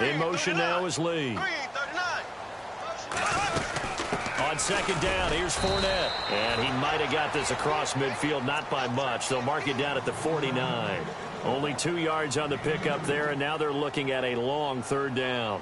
In motion now is Lee. On second down, here's Fournette. And he might have got this across midfield, not by much. They'll mark it down at the 49. Only 2 yards on the pickup there, and now they're looking at a long third down.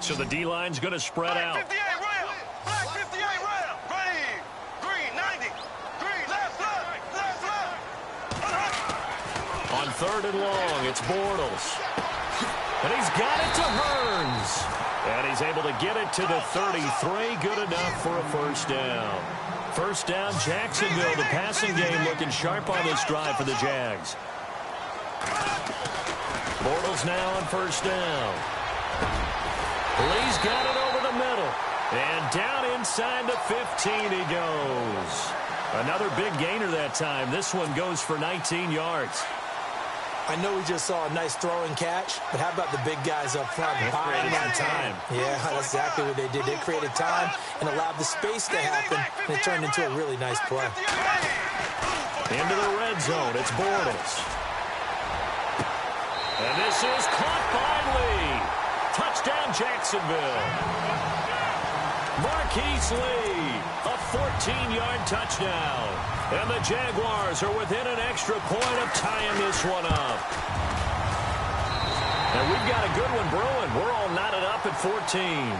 So the D-line's going to spread out. 58 round. Black 58 round. Green. Green 90. Green left. On third and long, it's Bortles. And he's got it to Hearns. And he's able to get it to the 33. Good enough for a first down. First down, Jacksonville. The passing game looking sharp on this drive for the Jags. Bortles now on first down. Lee's got it over the middle. And down inside the 15 he goes. Another big gainer that time. This one goes for 19 yards. I know we just saw a nice throw and catch, but how about the big guys up front buying that time? Yeah, that's exactly what they did. They created time and allowed the space to happen, and it turned into a really nice play. Into the red zone. It's Bortles. And this is caught by Lee. Touchdown, Jacksonville. Marquise Lee, a 14-yard touchdown. And the Jaguars are within an extra point of tying this one up. And we've got a good one brewing. We're all knotted up at 14.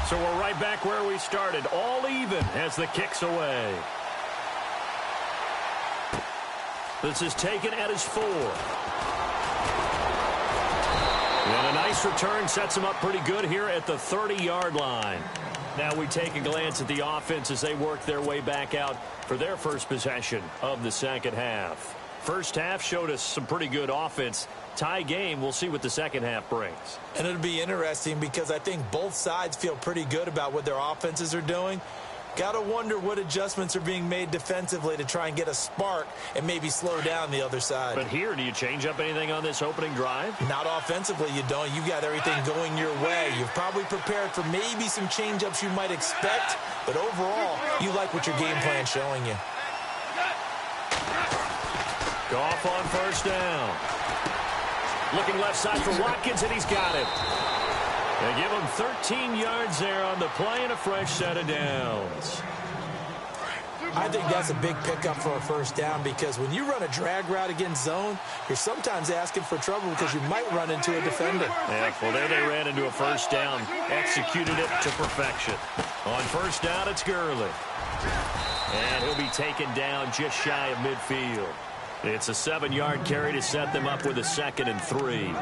So we're right back where we started, all even as the kick's away. This is taken at his 4. And a nice return sets him up pretty good here at the 30-yard line. Now we take a glance at the offense as they work their way back out for their first possession of the second half. First half showed us some pretty good offense. Tie game, we'll see what the second half brings. And it'll be interesting because I think both sides feel pretty good about what their offenses are doing. Got to wonder what adjustments are being made defensively to try and get a spark and maybe slow down the other side. But here, do you change up anything on this opening drive? Not offensively, you don't. You got everything going your way. You've probably prepared for maybe some change-ups you might expect, but overall, you like what your game plan's showing you. Goff on first down. Looking left side for Watkins, and he's got it. They give him 13 yards there on the play and a fresh set of downs. I think that's a big pickup for a first down because when you run a drag route against zone, you're sometimes asking for trouble because you might run into a defender. Yeah, well, there they ran into a first down, executed it to perfection. On first down, it's Gurley. And he'll be taken down just shy of midfield. It's a 7-yard carry to set them up with a 2nd and 3.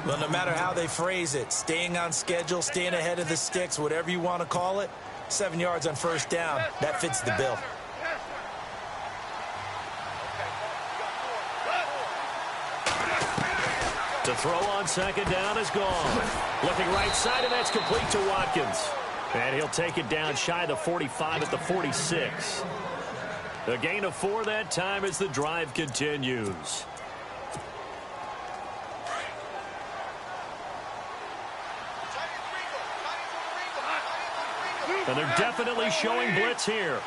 Well, no matter how they phrase it, staying on schedule, staying ahead of the sticks, whatever you want to call it, 7 yards on first down, that fits the bill. To throw on second down is gone. Looking right side, and that's complete to Watkins. And he'll take it down shy of the 45 at the 46. A gain of 4 that time as the drive continues. And they're definitely showing blitz here.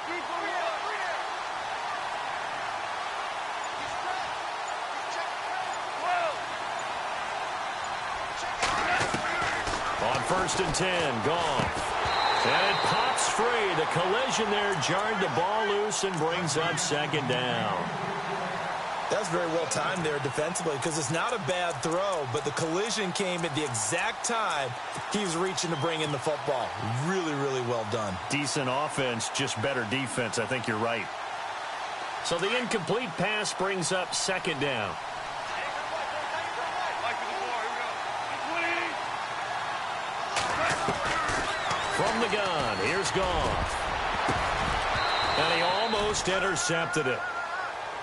On 1st and 10, Goff. And it pops free. The collision there jarred the ball loose and brings up second down. That's very well timed there defensively because it's not a bad throw, but the collision came at the exact time he was reaching to bring in the football. Really, really well done. Decent offense, just better defense. I think you're right. So the incomplete pass brings up second down. From the gun, here's Goff. And he almost intercepted it.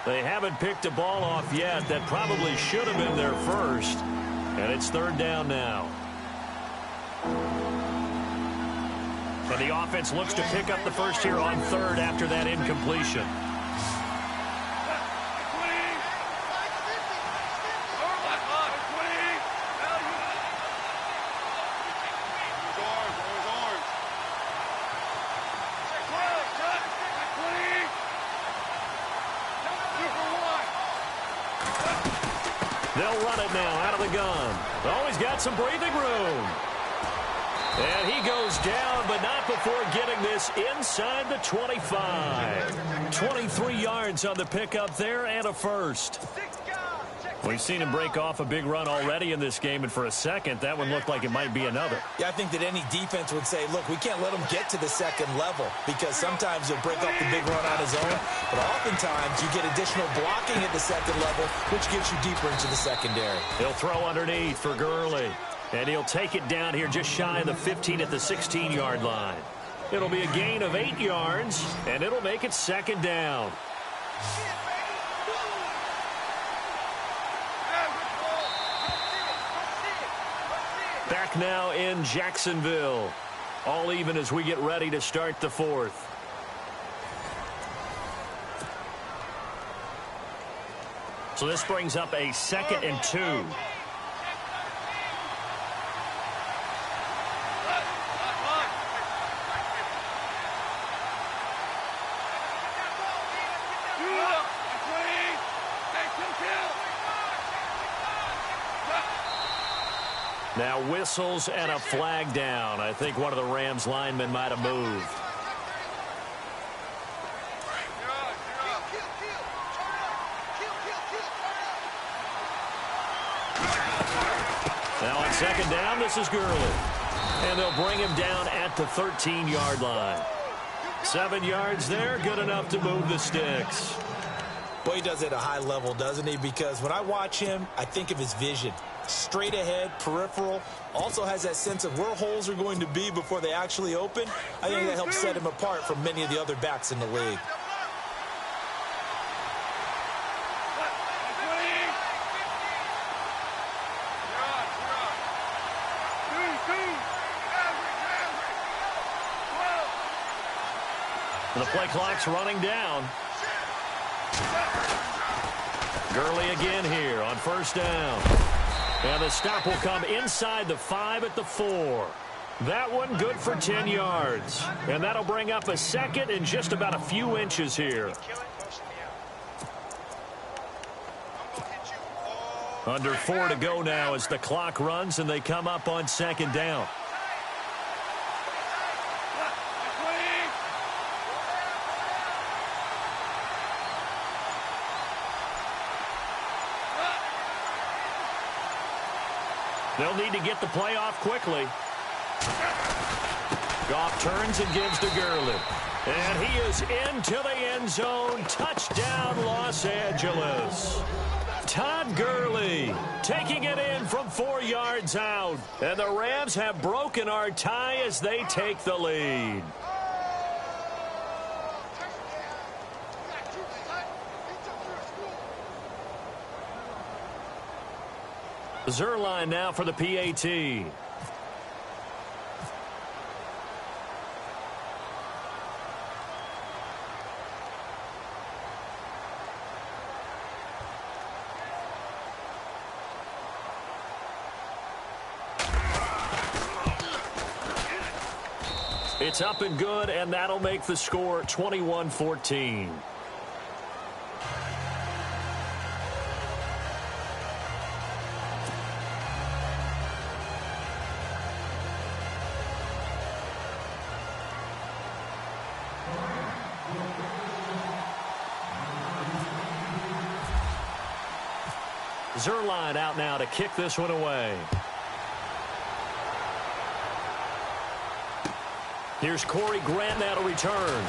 They haven't picked a ball off yet. That probably should have been their first. And it's third down now. And the offense looks to pick up the first here on third after that incompletion. They'll run it now out of the gun. Oh, he's got some breathing room. And he goes down, but not before getting this inside the 25. 23 yards on the pickup there and a first. We've seen him break off a big run already in this game, and for a second, that one looked like it might be another. Yeah, I think that any defense would say, look, we can't let him get to the second level because sometimes he'll break off the big run on his own, but oftentimes you get additional blocking at the second level, which gets you deeper into the secondary. He'll throw underneath for Gurley, and he'll take it down here just shy of the 15 at the 16-yard line. It'll be a gain of 8 yards, and it'll make it second down. Back now in Jacksonville. All even as we get ready to start the fourth. So this brings up a 2nd and 2. Now whistles and a flag down. I think one of the Rams linemen might have moved. Now on second down, this is Gurley. And they'll bring him down at the 13-yard line. 7 yards there, good enough to move the sticks. Boy, he does it at a high level, doesn't he? Because when I watch him, I think of his vision. Straight ahead, peripheral, also has that sense of where holes are going to be before they actually open. I think that helps set him apart from many of the other backs in the league. The play clock's running down. Gurley again here on first down. And the stop will come inside the 5 at the 4. That one good for 10 yards. And that'll bring up a second and just about a few inches here. Under 4 to go now as the clock runs and they come up on second down. They'll need to get the play off quickly. Goff turns and gives to Gurley. And he is into the end zone. Touchdown, Los Angeles. Todd Gurley taking it in from 4 yards out. And the Rams have broken our tie as they take the lead. Zerline now for the PAT. It's up and good, and that'll make the score 21-14. Zerline out now to kick this one away. Here's Corey Grant now to return.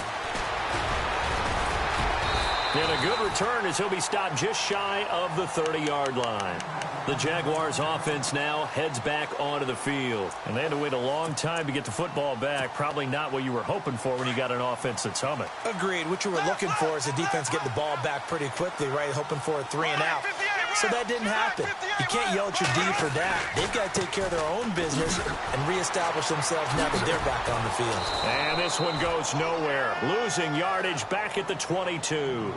And a good return as he'll be stopped just shy of the 30-yard line. The Jaguars offense now heads back onto the field. And they had to wait a long time to get the football back. Probably not what you were hoping for when you got an offense that's humming. Agreed. What you were looking for is the defense getting the ball back pretty quickly, right? Hoping for a 3-and-out. So that didn't happen. You can't yell at your D for that. They've got to take care of their own business and reestablish themselves now that they're back on the field. And this one goes nowhere. Losing yardage back at the 22.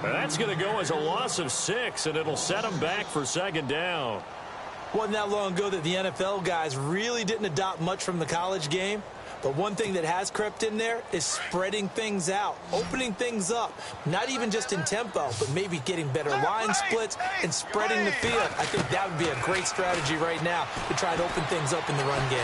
And that's going to go as a loss of 6, and it'll set them back for second down. Wasn't that long ago that the NFL guys really didn't adopt much from the college game. But one thing that has crept in there is spreading things out, opening things up, not even just in tempo, but maybe getting better line splits and spreading the field. I think that would be a great strategy right now to try to open things up in the run game.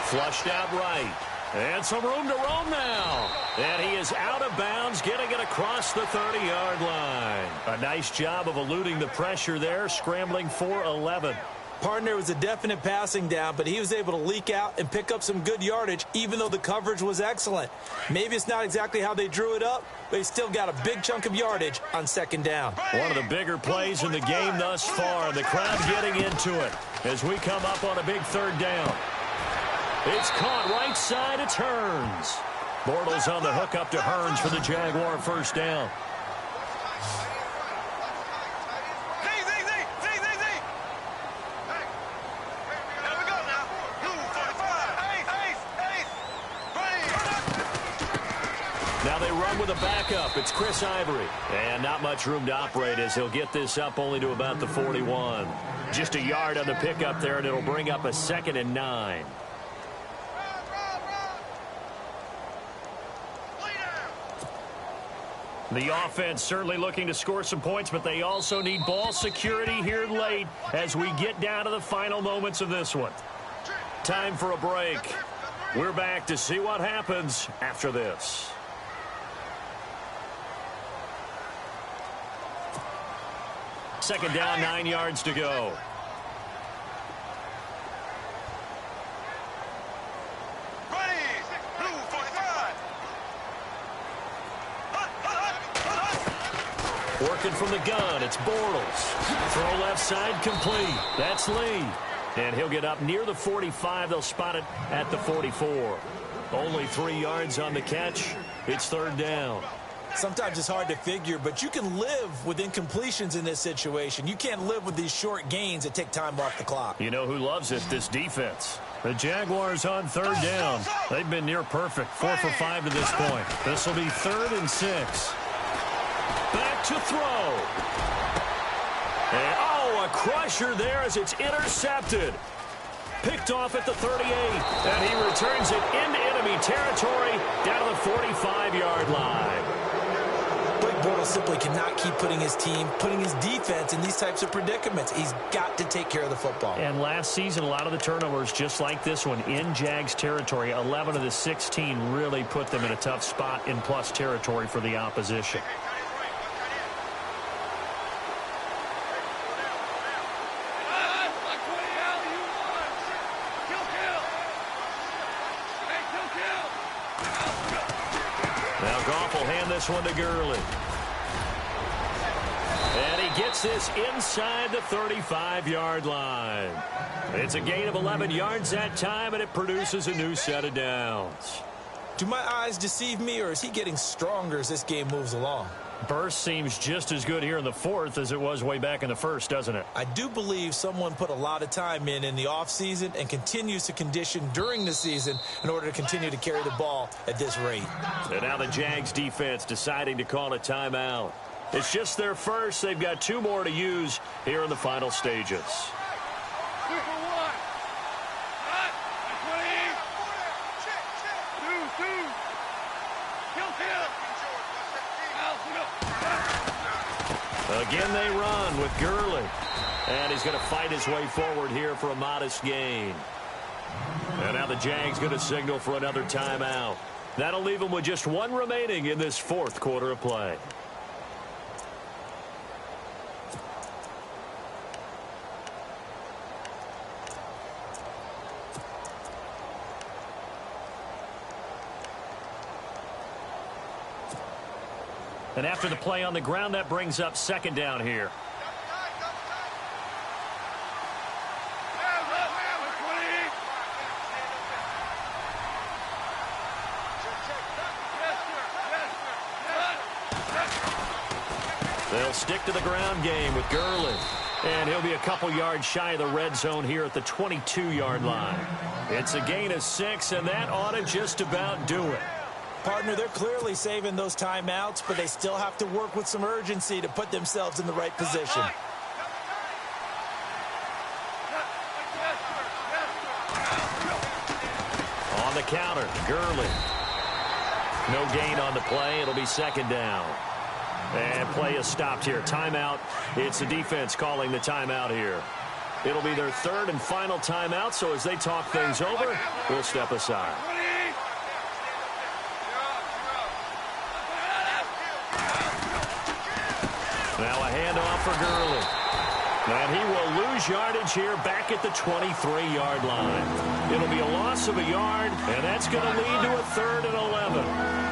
Flushed out right. And some room to roam now. And he is out of bounds, getting it across the 30-yard line. A nice job of eluding the pressure there, scrambling for 11. Partner was a definite passing down, but he was able to leak out and pick up some good yardage, even though the coverage was excellent. Maybe it's not exactly how they drew it up, but he still got a big chunk of yardage on second down. One of the bigger plays in the game thus far. The crowd getting into it as we come up on a big third down. It's caught right side. It's Hearns. Bortles on the hook up to Hearns for the Jaguar first down. Now they run with a backup. It's Chris Ivory. And not much room to operate as he'll get this up only to about the 41. Just a yard on the pickup there, and it'll bring up a 2nd and 9. The offense certainly looking to score some points, but they also need ball security here late as we get down to the final moments of this one. Time for a break. We're back to see what happens after this. Second down, 9 yards to go. Working from the gun, it's Bortles. Throw left side, complete. That's Lee. And he'll get up near the 45. They'll spot it at the 44. Only 3 yards on the catch. It's third down. Sometimes it's hard to figure, but you can live with incompletions in this situation. You can't live with these short gains that take time off the clock. You know who loves it? This defense. The Jaguars on third down. They've been near perfect. 4 for 5 to this point. This will be 3rd and 6. Back to throw. And, a crusher there as it's intercepted. Picked off at the 38. And he returns it into enemy territory down to the 45-yard line. Blake Bortles simply cannot keep putting his team, putting his defense in these types of predicaments. He's got to take care of the football. And last season, a lot of the turnovers, just like this one, in Jags territory, 11 of the 16 really put them in a tough spot in plus territory for the opposition. This one to Gurley. And he gets this inside the 35-yard line. It's a gain of 11 yards that time, and it produces a new set of downs. Do my eyes deceive me, or is he getting stronger as this game moves along? Burst seems just as good here in the 4th as it was way back in the 1st, doesn't it? I do believe someone put a lot of time in the offseason and continues to condition during the season in order to continue to carry the ball at this rate. And now the Jags defense deciding to call a timeout. It's just their first. They've got 2 more to use here in the final stages. Again, they run with Gurley. And he's going to fight his way forward here for a modest gain. And now the Jags going to signal for another timeout. That'll leave them with just 1 remaining in this 4th quarter of play. And after the play on the ground, that brings up second down here. They'll stick to the ground game with Gurley. And he'll be a couple yards shy of the red zone here at the 22-yard line. It's a gain of 6, and that ought to just about do it. Partner, they're clearly saving those timeouts, but they still have to work with some urgency to put themselves in the right position. On the counter, Gurley. No gain on the play. It'll be second down. And play is stopped here. Timeout. It's the defense calling the timeout here. It'll be their third and final timeout, so as they talk things over, we'll step aside. Now a handoff for Gurley. And he will lose yardage here back at the 23-yard line. It'll be a loss of a yard, and that's going to lead to a 3rd and 11.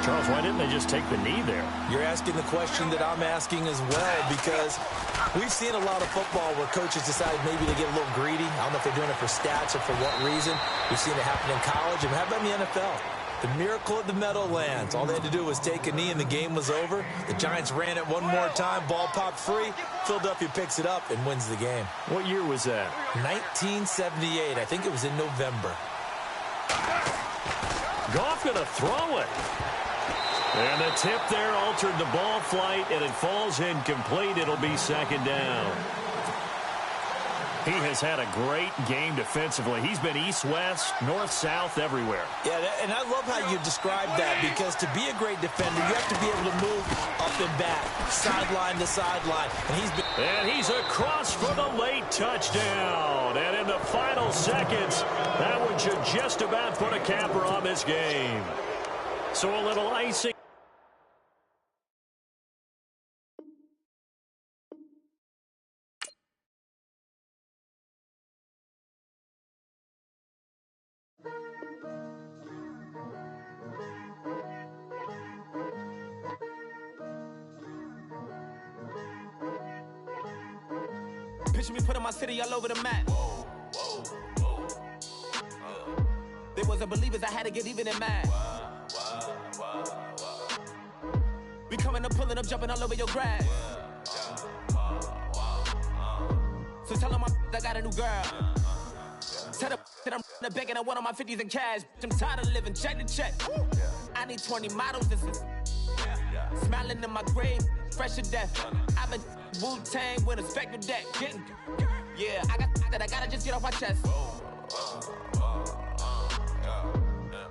Charles, why didn't they just take the knee there? You're asking the question that I'm asking as well, because we've seen a lot of football where coaches decide maybe to get a little greedy. I don't know if they're doing it for stats or for what reason. We've seen it happen in college. And how about in the NFL? The miracle of the Meadowlands. All they had to do was take a knee and the game was over. The Giants ran it one more time. Ball popped free. Philadelphia picks it up and wins the game. What year was that? 1978. I think it was in November. Goff going to throw it. And the tip there altered the ball flight, and it falls incomplete. It'll be second down. He has had a great game defensively. He's been east-west, north-south, everywhere. Yeah, and I love how you describe that, because to be a great defender, you have to be able to move up and back, sideline to sideline. And he's across for the late touchdown. And in the final seconds, that one should just about put a capper on this game. So a little icing. Picture me putting my city all over the map. They wasn't believers, I had to get even in mad. We coming up, pulling up, jumping all over your grass. So tell them I got a new girl. Tell them that I'm begging on one of my 50s in cash. I'm tired of living check to check. I need 20 models. This is smiling in my grave, fresh to death. I've been Wu-Tang with a spectral deck. Yeah, I gotta just get off my chest.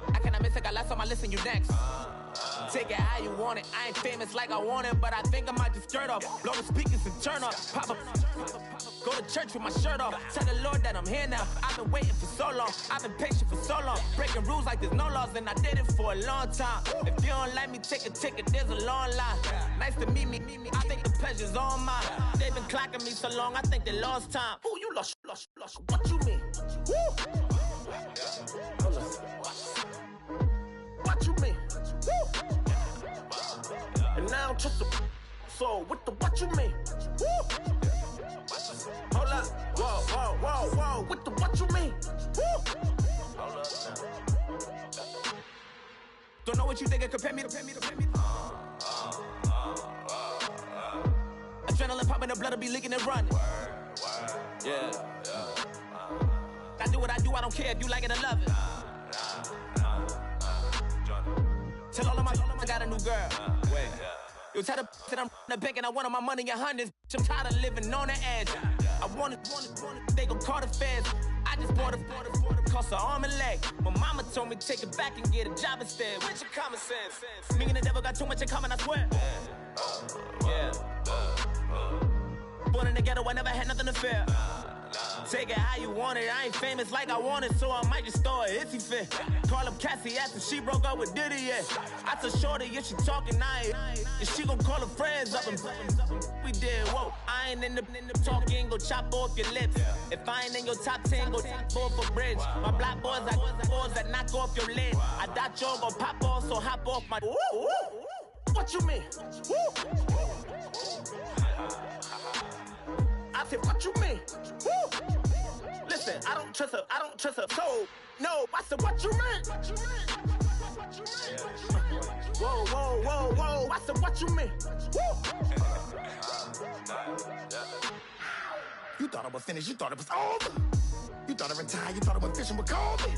I cannot miss it, got last on my list and you next. Take it how you want it. I ain't famous like I want it, but I think I might just skirt off. Blow the speakers and turn up. Pop up. Go to church with my shirt off. Tell the Lord that I'm here now. I've been waiting for so long. I've been patient for so long. Breaking rules like there's no laws, and I did it for a long time. If you don't like me, take a ticket. There's a long line. Nice to meet me. I think the pleasure's all mine. They've been clocking me so long, I think they lost time. Ooh, you lost. What you mean? Woo! What you mean? Woo! And now I'm just a so what you mean? Woo! Hold up, whoa, with the what you mean? Woo! Hold up now. Don't know what you think, compare me to. Adrenaline popping, the blood will be leaking and running. Yeah. I do what I do, I don't care if you like it or love it. Tell all of my I got a new girl. Wait. You tell the that I'm the bank and I want all my money in hundreds. I'm tired of living on the edge. I want it, they gon' call the feds. I just bought a cost an arm and leg. My mama told me take it back and get a job instead. Where's your common sense? Me and the devil got too much in common, I swear. Yeah. Born in the ghetto, I never had nothing to fear. Take it how you want it. I ain't famous like I want it, so I might just throw a hissy fit. Call up Cassie after she broke up with Diddy, yeah. I told Shorty if she talking, if she gon' call her friends up and we did, whoa. I ain't in the talking, go chop off your lips. If I ain't in your top 10, go top 4 for bridge. My black boys, I boys that knock off your lid. I thought y'all gon' pop off, so hop off my. What you mean? Woo! I said, what you mean? Woo! Listen, I don't trust her. So, no, I said, what you mean? Whoa. I said, what you mean? Woo! You thought I was finished, you thought it was over. You thought I retired, you thought I went fishing with Kobe.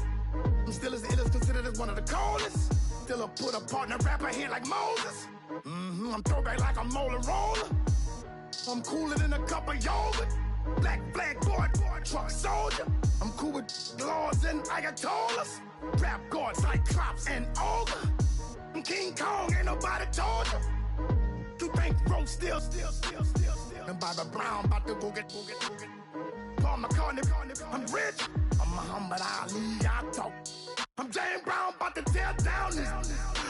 I'm still as ill as considered as one of the coldest. Still a put a partner rapper here like Moses. I'm throwback like a molar roller. I'm cooler than a cup of yogurt. Black flag boy, truck soldier. I'm cool with laws and Ayatollahs. Rap gods like Klops and Ogre. I'm King Kong, ain't nobody told you. You think Rose still. And Bobby Brown about to go get. Paul McCartney, I'm rich. I'm Muhammad Ali, I talk. I'm James Brown, about to tear down this.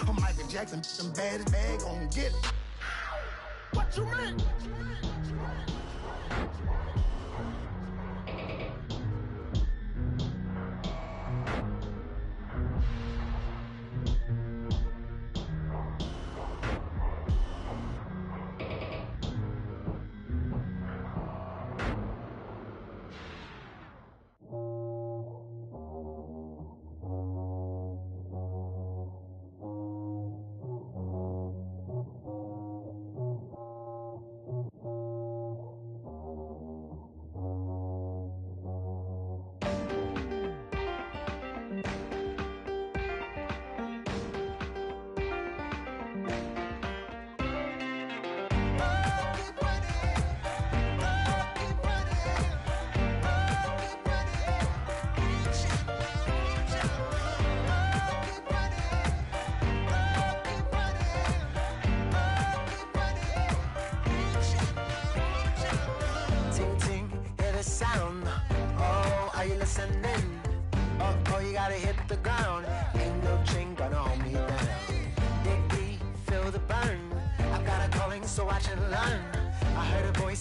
I'm Michael Jackson, them bad as bad gon' get it. What you mean?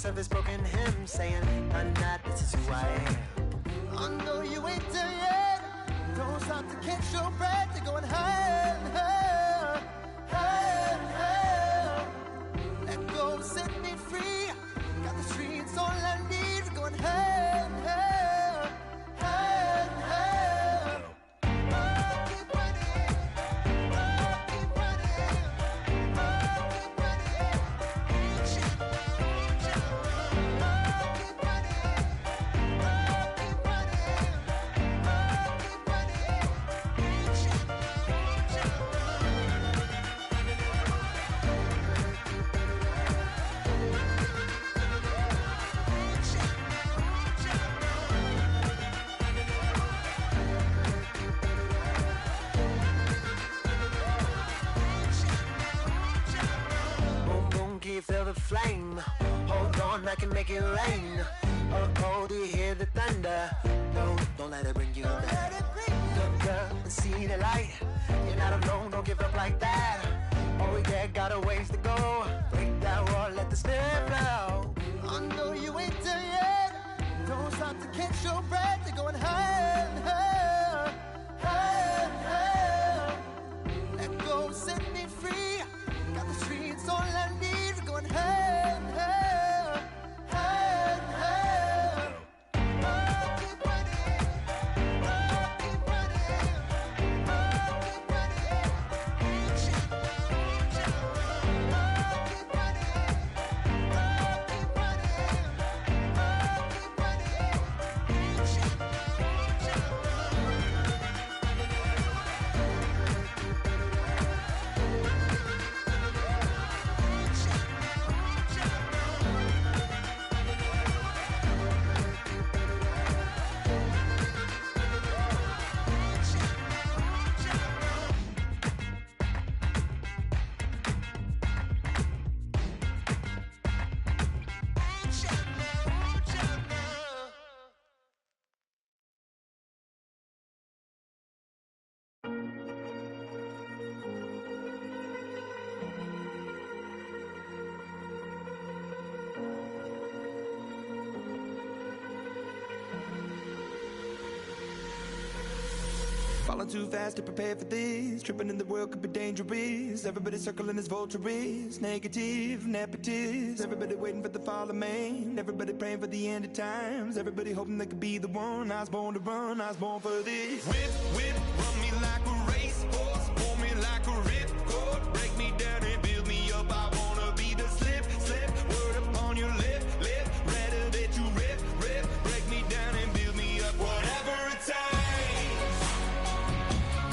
Of this broken hymn saying, I'm not, this is who I am. I know you ain't there yet. Don't stop to catch your breath. You're going higher and higher, higher and higher. Let go, set me free. Got the streets all I need. We're going higher and higher, higher and higher. Keep running, keep running, keep running. Feel the flame. Hold on, I can make it rain. Oh, do you hear the thunder? No, don't let it bring you down. Look up and see the light. You're not alone, don't give up like that. Oh yeah, got a ways to go. Break that wall, let the spirit flow. I know you ain't there yet. Don't stop to catch your breath. You're going higher and higher, higher and higher. Let go, set me free. Got the streets all I need. Going higher and higher, higher and higher. Keep running, keep running, keep running. Falling too fast to prepare for this. Tripping in the world could be dangerous. Everybody circling as vultures. Negative, nepotist. Everybody waiting for the fall of man. Everybody praying for the end of times. Everybody hoping they could be the one. I was born to run, I was born for this. Whip, whip, run me like a racehorse. Pull me like a ripcord. Break me down and build me up. I wanna be the slip, slip. Word upon your lip, lip. Rather that you rip, rip. Break me down and build me up. Whatever it takes.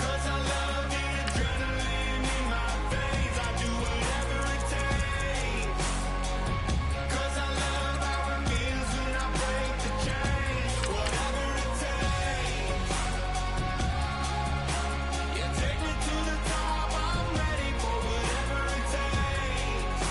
'Cause I love the adrenaline in my veins. I do whatever it takes. 'Cause I love how it feels when I break the chains. Whatever it takes. Yeah, take me to the top. I'm ready for whatever it takes.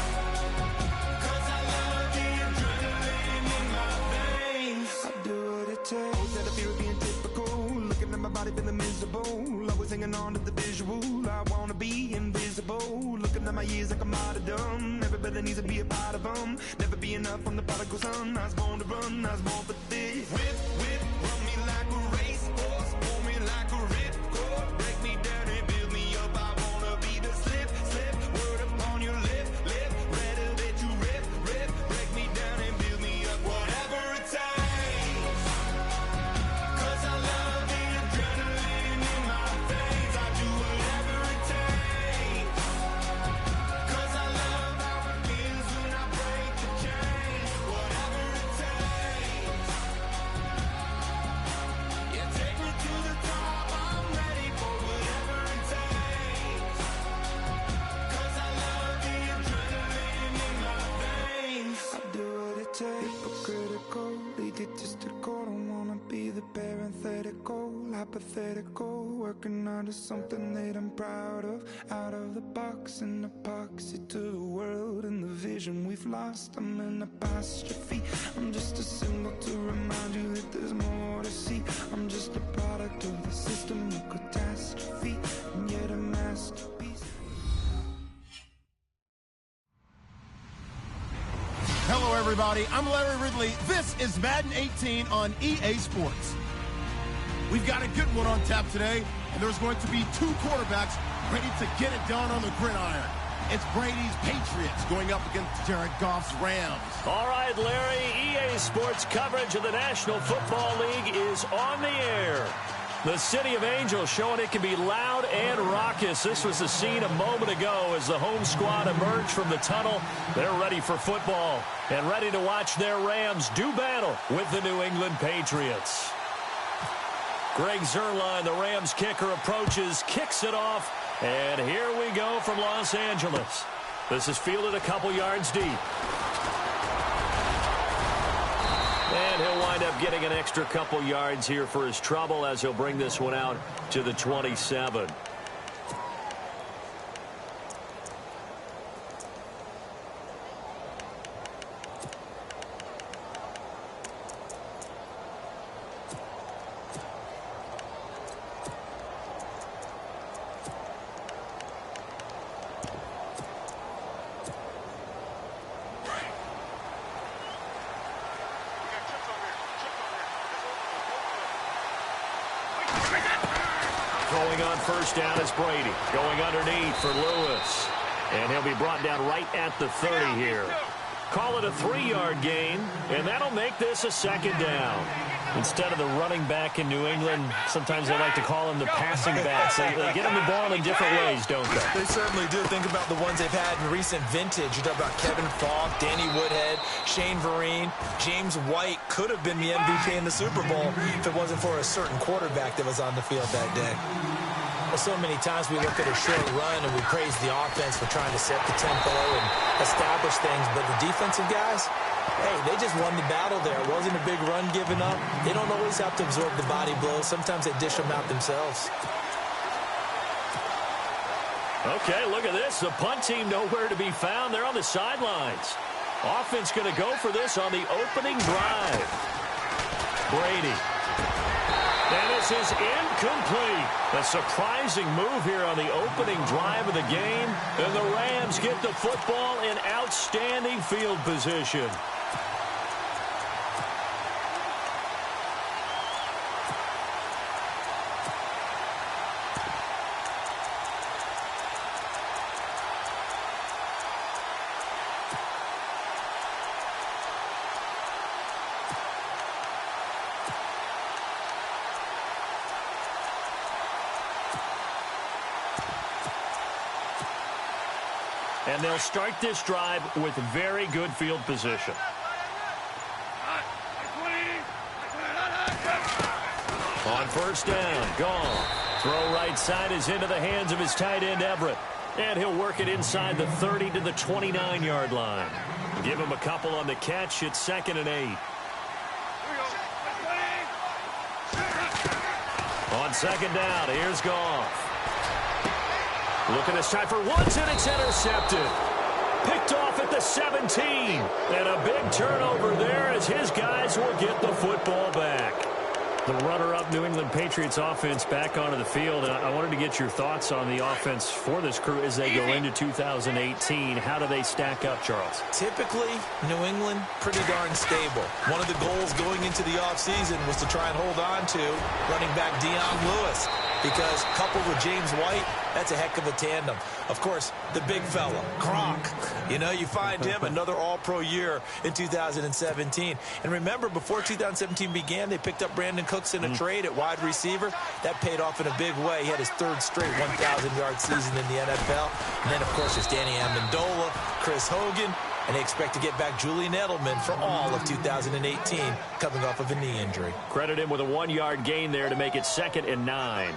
'Cause I love the adrenaline in my veins. I do what it takes. Always had a fear of being typical. Looking at my body feeling miserable. Always hanging on to the visual. I wanna be invisible. Looking at my years like a martyrdom. Everybody needs to be a part of them. Never be enough from the prodigal son. I was born to run, I was born for this. Whip, whip, run me like a racehorse. Pull me like a ripcord. Break me down and build me up. I wanna be the slip, slip. Word upon your lip, lip. Rather that you rip, rip. Break me down and build me up. Whatever it takes. 'Cause I love the adrenaline in my veins. I do whatever it takes. 'Cause I love how it feels when I break the chains. Whatever it takes. Yeah, take me to the top. I'm ready for whatever it takes. 'Cause I love the adrenaline in my veins. I do what it takes. Hypocritical, egotistical. Don't wanna be the parenthetical, hypothetical. Working out of something that I'm proud of. Out of the box, an epoxy to the world and the vision we've lost. I'm an apostrophe. I'm just a symbol to remind you that there's more to see. I'm just a product of the system of catastrophe, and yet a masterpiece. Hello, everybody. I'm Larry Ridley. This is Madden 18 on EA Sports. We've got a good one on tap today, and there's going to be two quarterbacks ready to get it done on the gridiron. It's Brady's Patriots going up against Jared Goff's Rams. All right, Larry, EA Sports coverage of the National Football League is on the air. The City of Angels showing it can be loud and raucous. This was the scene a moment ago as the home squad emerged from the tunnel. They're ready for football and ready to watch their Rams do battle with the New England Patriots. Greg Zuerlein, the Rams kicker, approaches, kicks it off, and here we go from Los Angeles. This is fielded a couple yards deep. And he'll wind up getting an extra couple yards here for his trouble as he'll bring this one out to the 27. Throwing on first down is Brady. Going underneath for Lewis. And he'll be brought down right at the 30 here. Call it a 3-yard gain, and that'll make this a second down. Instead of the running back in New England, sometimes they like to call them the passing backs. They get them the ball in different ways, don't they? They certainly do. Think about the ones they've had in recent vintage. You talk about Kevin Falk, Danny Woodhead, Shane Vereen. James White could have been the MVP in the Super Bowl if it wasn't for a certain quarterback that was on the field that day. Well, so many times we look at a short run and we praise the offense for trying to set the tempo and establish things, but the defensive guys, hey, they just won the battle there. It wasn't a big run given up. They don't always have to absorb the body blows. Sometimes they dish them out themselves. Okay, look at this. The punt team nowhere to be found. They're on the sidelines. Offense going to go for this on the opening drive. Brady. And this is incomplete. A surprising move here on the opening drive of the game. And the Rams get the football in outstanding field position. And they'll start this drive with very good field position. On first down, gone. Throw right side is into the hands of his tight end, Everett. And he'll work it inside the 30 to the 29-yard line. Give him a couple on the catch. It's 2nd and 8. On second down, here's Goff. Looking this time for Woods, and it's intercepted. Picked off at the 17. And a big turnover there as his guys will get the football back. The runner-up New England Patriots offense back onto the field. And I wanted to get your thoughts on the offense for this crew as they go into 2018. How do they stack up, Charles? Typically, New England, pretty darn stable. One of the goals going into the offseason was to try and hold on to running back Dion Lewis, because coupled with James White, that's a heck of a tandem. Of course, the big fella, Gronk. You find him another all-pro year in 2017. And remember, before 2017 began, they picked up Brandon Cooks in a trade at wide receiver. That paid off in a big way. He had his 3rd straight 1,000-yard season in the NFL. And then, of course, there's Danny Amendola, Chris Hogan, and they expect to get back Julian Edelman for all of 2018, coming off of a knee injury. Credit him with a 1-yard gain there to make it 2nd and 9.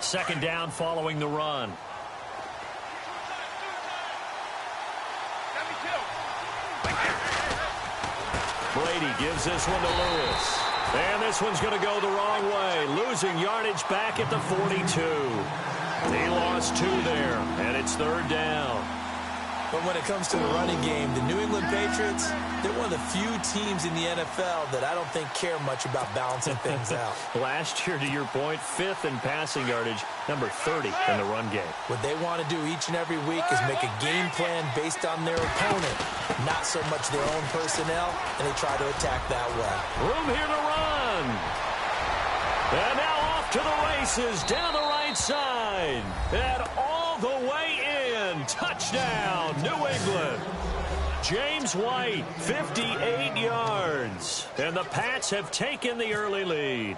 Second down following the run. Brady gives this one to Lewis. And this one's going to go the wrong way. Losing yardage back at the 42. He lost 2 there, and it's 3rd down. But when it comes to the running game, the New England Patriots, they're one of the few teams in the NFL that I don't think care much about balancing things out. Last year, to your point, 5th in passing yardage, number 30 in the run game. What they want to do each and every week is make a game plan based on their opponent, not so much their own personnel, and they try to attack that way. Room here to run. And now off to the races, down the right side, and all the way in. Touchdown, New England. James White, 58 yards. And the Pats have taken the early lead.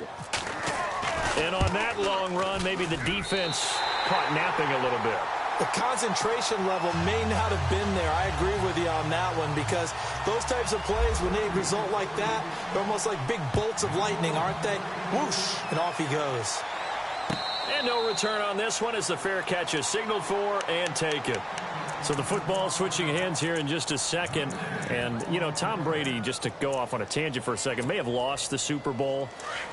And on that long run, maybe the defense caught napping a little bit. The concentration level may not have been there. I agree with you on that one, because those types of plays, when they result like that, they're almost like big bolts of lightning, aren't they? Whoosh, and off he goes. And no return on this one as the fair catch is signaled for and taken. So the football switching hands here in just a second. And, Tom Brady, just to go off on a tangent for a second, may have lost the Super Bowl,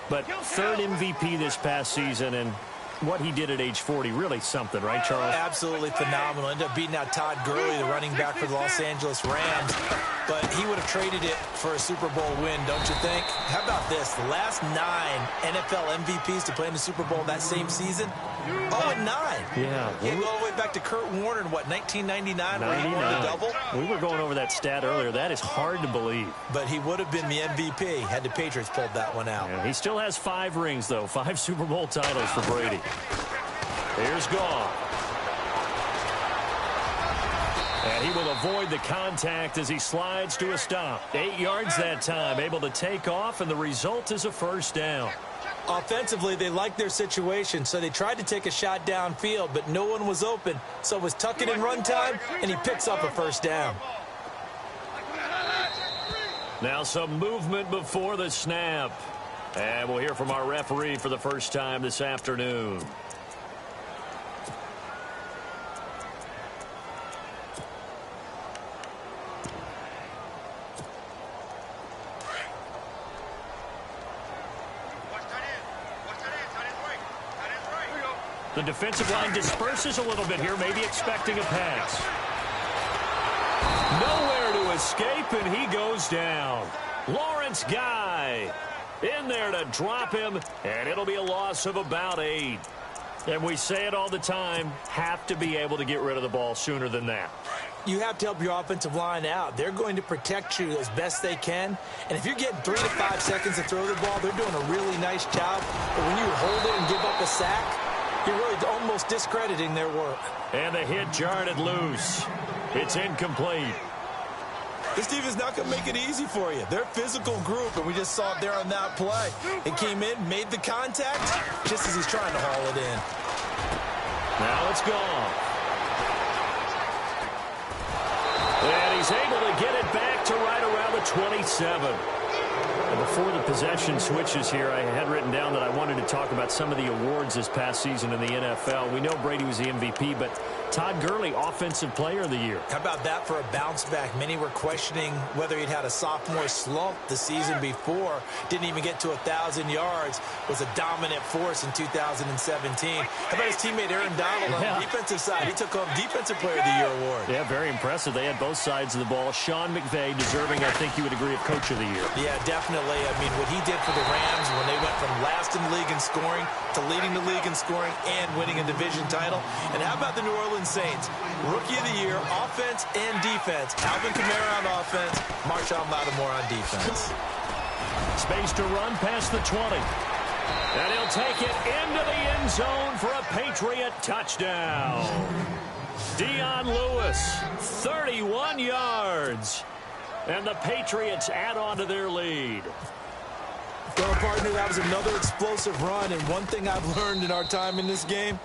but 3rd MVP this past season, and what he did at age 40, really something, right, Charles? Absolutely phenomenal. Ended up beating out Todd Gurley, the running back for the Los Angeles Rams. But he would have traded it for a Super Bowl win, don't you think? How about this? The last 9 NFL MVPs to play in the Super Bowl that same season, 0-9. Yeah. He go all the way back to Kurt Warner in, 1999, where he won the double? We were going over that stat earlier. That is hard to believe. But he would have been the MVP had the Patriots pulled that one out. Yeah, he still has 5 rings, though. 5 Super Bowl titles for Brady. Here's Goff. And he will avoid the contact as he slides to a stop. 8 yards that time, able to take off, and the result is a first down. Offensively, they liked their situation, so they tried to take a shot downfield, but no one was open. So it was tuck it in run time, and he picks up a first down. Now some movement before the snap. And we'll hear from our referee for the first time this afternoon. The defensive line disperses a little bit here, maybe expecting a pass. Nowhere to escape, and he goes down. Lawrence Guy in there to drop him, and it'll be a loss of about 8. And we say it all the time, have to be able to get rid of the ball sooner than that. You have to help your offensive line out. They're going to protect you as best they can. And if you're getting 3 to 5 seconds to throw the ball, they're doing a really nice job. But when you hold it and give up a sack, you're really almost discrediting their work. And the hit jarred it loose. It's incomplete. This defense is not going to make it easy for you. They're a physical group, and we just saw it there on that play. It came in, made the contact, just as he's trying to haul it in. Now it's gone. 27. And before the possession switches here, I had written down that I wanted to talk about some of the awards this past season in the NFL. We know Brady was the MVP, but Todd Gurley, Offensive Player of the Year. How about that for a bounce back? Many were questioning whether he'd had a sophomore slump the season before. Didn't even get to 1,000 yards. Was a dominant force in 2017. How about his teammate Aaron Donald on the defensive side? He took home Defensive Player of the Year award. Yeah, very impressive. They had both sides of the ball. Sean McVay deserving, I think you would agree, of Coach of the Year. Yeah, definitely. I mean, what he did for the Rams when they went from last in the league in scoring to leading the league in scoring and winning a division title. And how about the New Orleans Saints? Rookie of the Year, offense and defense. Alvin Kamara on offense, Marshawn Lattimore on defense. Space to run past the 20. And he'll take it into the end zone for a Patriot touchdown. Dion Lewis, 31 yards. And the Patriots add on to their lead. Well, partner, that was another explosive run. And one thing I've learned in our time in this game,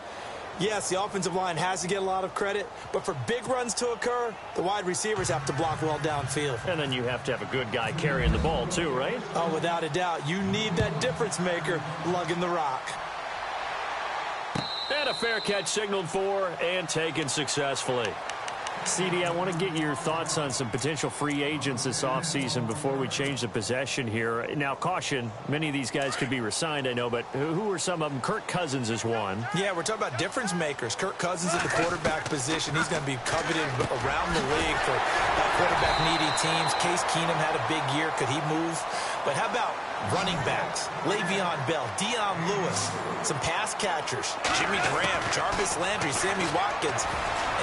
yes, the offensive line has to get a lot of credit, but for big runs to occur, the wide receivers have to block well downfield. And then you have to have a good guy carrying the ball too, right? Oh, without a doubt. You need that difference maker lugging the rock. And a fair catch signaled for and taken successfully. CD, I want to get your thoughts on some potential free agents this offseason before we change the possession here. Now, caution, many of these guys could be re-signed, I know, but who are some of them? Kirk Cousins is one. Yeah, we're talking about difference makers. Kirk Cousins at the quarterback position. He's going to be coveted around the league for quarterback-needy teams. Case Keenum had a big year. Could he move? But how about running backs? Le'Veon Bell, Dion Lewis, some pass catchers, Jimmy Graham, Jarvis Landry, Sammy Watkins.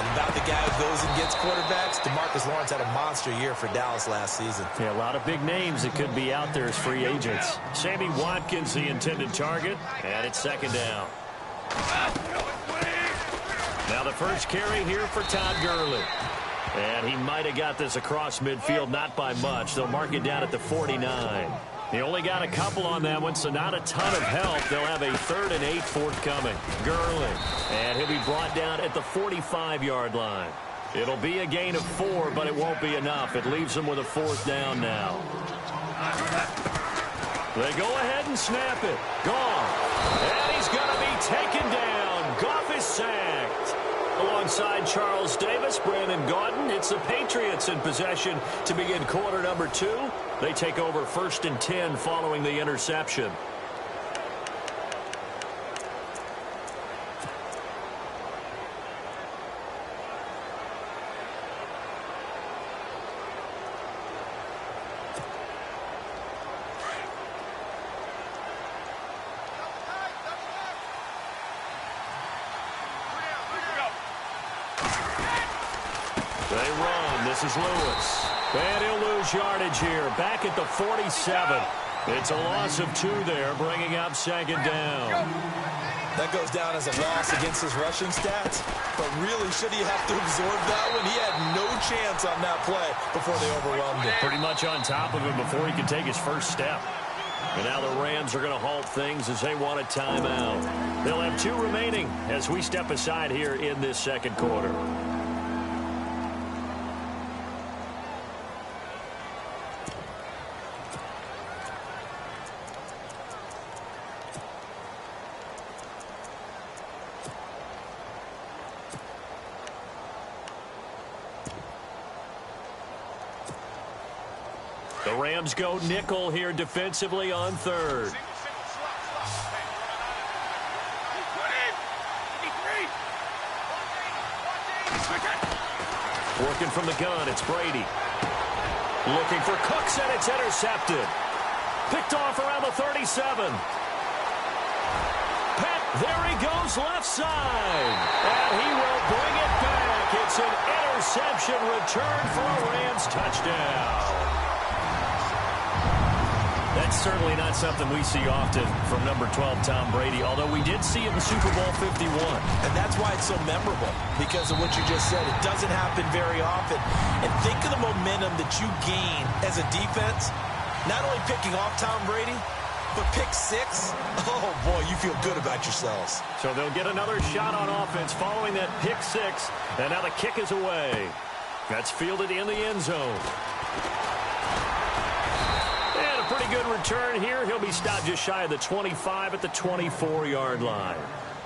And about the guy who goes and gets quarterbacks, DeMarcus Lawrence had a monster year for Dallas last season. Yeah, a lot of big names that could be out there as free agents. Sammy Watkins, the intended target, and it's second down. Now the first carry here for Todd Gurley. And he might have got this across midfield, not by much. They'll mark it down at the 49. He only got a couple on that one, so not a ton of help. They'll have a 3rd and 8 forthcoming. Gurley. And he'll be brought down at the 45-yard line. It'll be a gain of 4, but it won't be enough. It leaves them with a 4th down now. They go ahead and snap it. Gone. And he's going to be taken down. Goff is sacked. Alongside Charles Davis, Brandon Gaudin, it's the Patriots in possession to begin quarter number 2. They take over 1st and 10 following the interception. They run. This is Lewis. And he'll lose yardage here. Back at the 47. It's a loss of 2 there, bringing up 2nd down. That goes down as a loss against his rushing stats. But really, should he have to absorb that one? He had no chance on that play before they overwhelmed him. Pretty much on top of him before he could take his first step. And now the Rams are going to halt things as they want a timeout. They'll have 2 remaining as we step aside here in this second quarter. The Rams go nickel here defensively on 3rd. Working from the gun, it's Brady. Looking for Cooks, and it's intercepted. Picked off around the 37. There he goes left side. And he will bring it back. It's an interception return for a Rams touchdown. That's certainly not something we see often from number 12, Tom Brady, although we did see it in Super Bowl 51. And that's why it's so memorable, because of what you just said. It doesn't happen very often. And think of the momentum that you gain as a defense, not only picking off Tom Brady, but pick 6. Oh, boy, you feel good about yourselves. So they'll get another shot on offense following that pick 6, and now the kick is away. That's fielded in the end zone. good return here. He'll be stopped just shy of the 25 at the 24-yard line.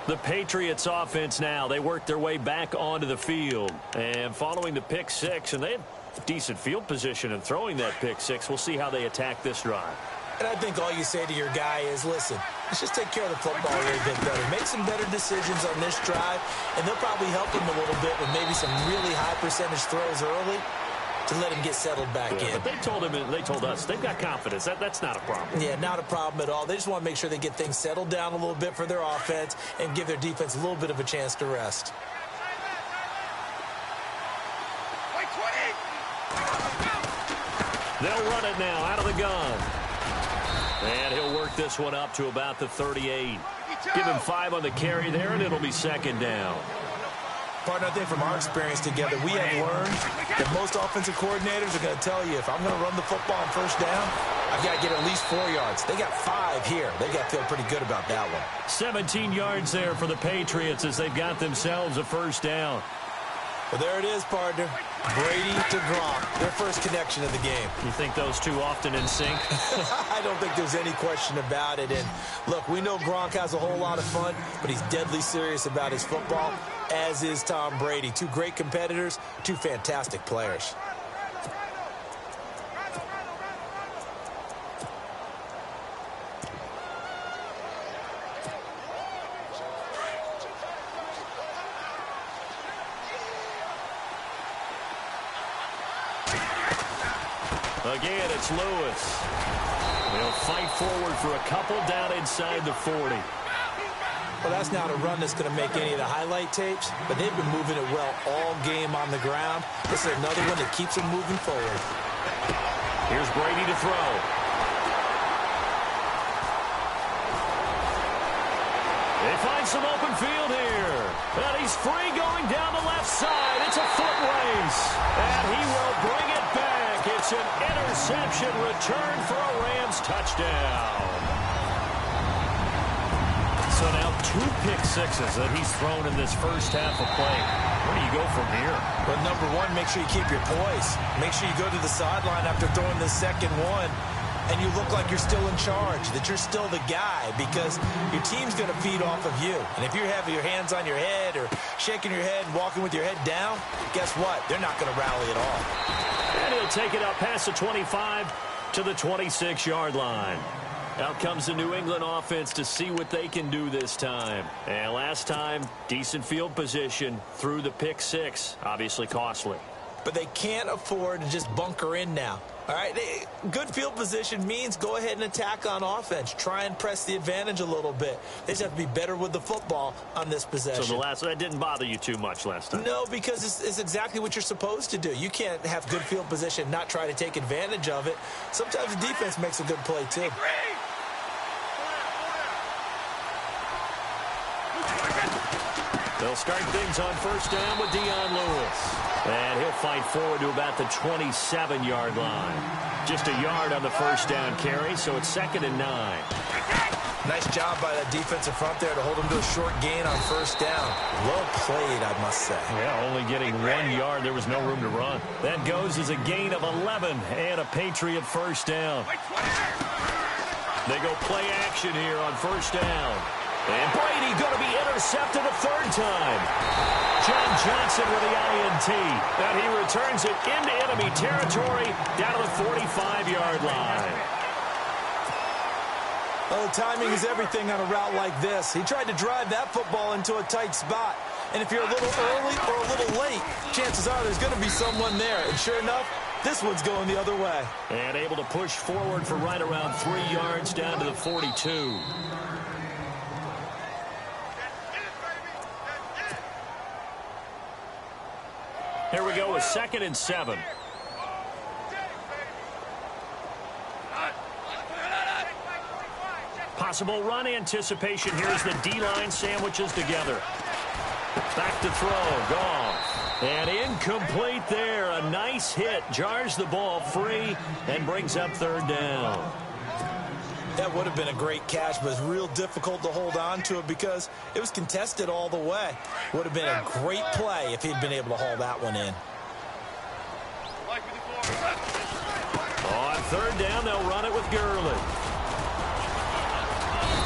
The Patriots offense now, they work their way back onto the field. And following the pick six, and they had decent field position in throwing that pick six. We'll see how they attack this drive. And I think all you say to your guy is, listen, let's just take care of the football a little bit better. Make some better decisions on this drive, and they'll probably help him a little bit with maybe some really high percentage throws early to let him get settled back in. But they told us they've got confidence. That's not a problem. Yeah, not a problem at all. They just want to make sure they get things settled down a little bit for their offense and give their defense a little bit of a chance to rest. They'll run it now out of the gun. And he'll work this one up to about the 38. Give him 5 on the carry there, and it'll be second down. Partner, I think from our experience together, we have learned that most offensive coordinators are going to tell you, if I'm going to run the football on first down, I've got to get at least 4 yards. They got 5 here. They got to feel pretty good about that one. 17 yards there for the Patriots as they've got themselves a first down. Well, there it is, partner. Brady to Gronk, their first connection of the game. You think those two often in sync? I don't think there's any question about it. And, look, we know Gronk has a whole lot of fun, but he's deadly serious about his football, as is Tom Brady. 2 great competitors, 2 fantastic players. Again, it's Lewis. They'll fight forward for a couple down inside the 40. Well, that's not a run that's going to make any of the highlight tapes, but they've been moving it well all game on the ground. This is another one that keeps them moving forward. Here's Brady to throw. They find some open field here. And he's free going down the left side. It's a foot race. And he will bring it back. It's an interception return for a Rams touchdown. So now 2 pick sixes that he's thrown in this first half of play. Where do you go from here? Well, number one, make sure you keep your poise. Make sure you go to the sideline after throwing the second one, and you look like you're still in charge, that you're still the guy, because your team's going to feed off of you. And if you're having your hands on your head or shaking your head and walking with your head down, guess what? They're not going to rally at all. And he'll take it up past the 25 to the 26-yard line. Out comes the New England offense to see what they can do this time. And last time, decent field position through the pick six. Obviously costly. But they can't afford to just bunker in now. All right, good field position means go ahead and attack on offense. Try and press the advantage a little bit. They just have to be better with the football on this possession. So that didn't bother you too much last time? No, because it's exactly what you're supposed to do. You can't have good field position and not try to take advantage of it. Sometimes the defense makes a good play, too. They'll start things on first down with Dion Lewis. And he'll fight forward to about the 27-yard line. Just a yard on the first down carry, so it's 2nd and 9. Nice job by that defensive front there to hold him to a short gain on first down. Well played, I must say. Yeah, only getting 1 yard. There was no room to run. That goes as a gain of 11 and a Patriot first down. They go play action here on first down. And Brady going to be intercepted a 3rd time. John Johnson with the INT. And he returns it into enemy territory down to the 45-yard line. Well, the timing is everything on a route like this. He tried to drive that football into a tight spot. And if you're a little early or a little late, chances are there's going to be someone there. And sure enough, this one's going the other way. And able to push forward for right around 3 yards down to the 42. Here we go with 2nd and 7. Possible run anticipation here as the D-line sandwiches together. Back to throw, Goff. And incomplete there. A nice hit. Jars the ball free and brings up 3rd down. That would have been a great catch, but it's real difficult to hold on to it because it was contested all the way. Would have been a great play if he'd been able to haul that one in. On third down, they'll run it with Gurley.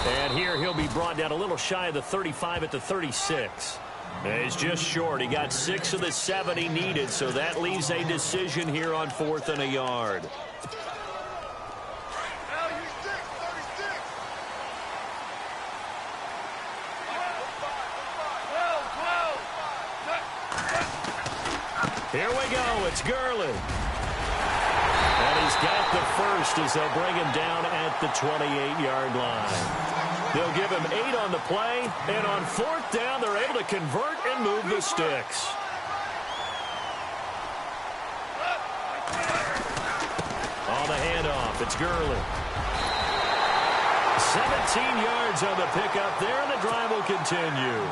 And here he'll be brought down a little shy of the 35 at the 36. And he's just short. He got 6 of the 7 he needed, so that leaves a decision here on 4th and a yard. Here we go. It's Gurley. And he's got the first as they'll bring him down at the 28-yard line. They'll give him 8 on the play, and on 4th down, they're able to convert and move the sticks. On the handoff, it's Gurley. 17 yards on the pickup there, and the drive will continue.